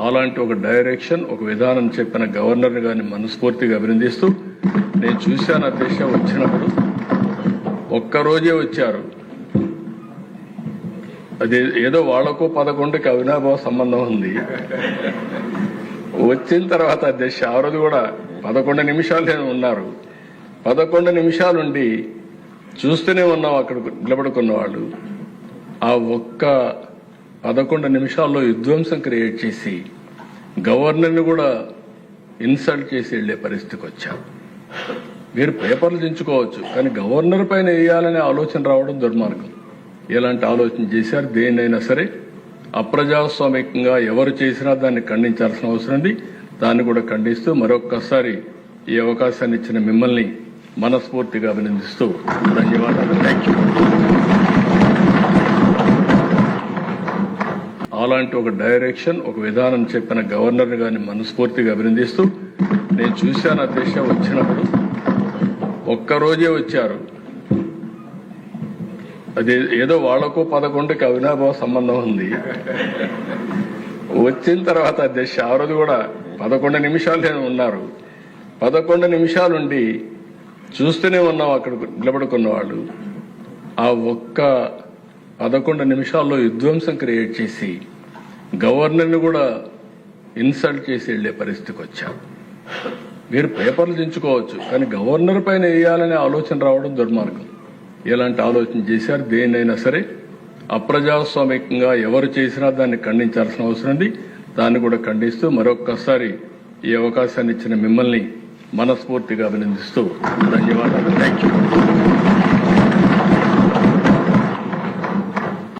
అలాంటి ఒక డైరెక్షన్, ఒక విధానం చెప్పిన గవర్నర్ గారిని మనస్ఫూర్తిగా అభినందిస్తూ, నేను చూశాను అధ్యక్ష వచ్చినప్పుడు ఒక్కరోజే వచ్చారు. అది ఏదో వాళ్లకు 11కి అవినాభావ సంబంధం ఉంది. వచ్చిన తర్వాత అధ్యక్ష ఆ రోజు కూడా 11 నిమిషాలు ఉన్నారు. 11 నిమిషాలుండి చూస్తూనే ఉన్నాం అక్కడ నిలబడుకున్న వాళ్ళు. ఆ ఒక్క 11 నిమిషాల్లో విధ్వంసం క్రియేట్ చేసి గవర్నర్ని కూడా ఇన్సల్ట్ చేసి వెళ్లే పరిస్థితికి వచ్చారు. మీరు పేపర్లు దించుకోవచ్చు, కానీ గవర్నర్ పైన వేయాలనే ఆలోచన రావడం దుర్మార్గం. ఎలాంటి ఆలోచన చేశారు? దేన్నైనా సరే అప్రజాస్వామికంగా ఎవరు చేసినా దాన్ని ఖండించాల్సిన అవసరం ఉంది. దాన్ని కూడా ఖండిస్తూ మరొక్కసారి ఈ అవకాశాన్ని ఇచ్చిన మిమ్మల్ని మనస్ఫూర్తిగా అభినందిస్తూ ధన్యవాదాలు. Thank you. అలాంటి ఒక డైరెక్షన్, ఒక విధానం చెప్పిన గవర్నర్ గారిని మనస్ఫూర్తిగా అభినందిస్తూ, నేను చూశాను అధ్యక్ష వచ్చినప్పుడు ఒక్కరోజే వచ్చారు. అది ఏదో వాళ్లకు 11కి అవినాభావ సంబంధం ఉంది. వచ్చిన తర్వాత అధ్యక్ష ఆ రోజు కూడా 11 నిమిషాలు ఉన్నారు. 11 నిమిషాలుండి చూస్తూనే ఉన్నాం అక్కడ నిలబడుకున్న వాళ్ళు. ఆ ఒక్క 11 నిమిషాల్లో విధ్వంసం క్రియేట్ చేసి గవర్నర్ని కూడా ఇన్సల్ట్ చేసి వెళ్లే పరిస్థితికి వచ్చారు. మీరు పేపర్లు దించుకోవచ్చు, కానీ గవర్నర్ పైన వేయాలనే ఆలోచన రావడం దుర్మార్గం. ఎలాంటి ఆలోచన చేశారు? దేన్నైనా సరే అప్రజాస్వామికంగా ఎవరు చేసినా దాన్ని ఖండించాల్సిన అవసరం ఉంది. దాన్ని కూడా ఖండిస్తూ మరొక్కసారి ఈ అవకాశాన్ని ఇచ్చిన మిమ్మల్ని మనస్ఫూర్తిగా అభినందిస్తూ ధన్యవాదాలు. Thank you.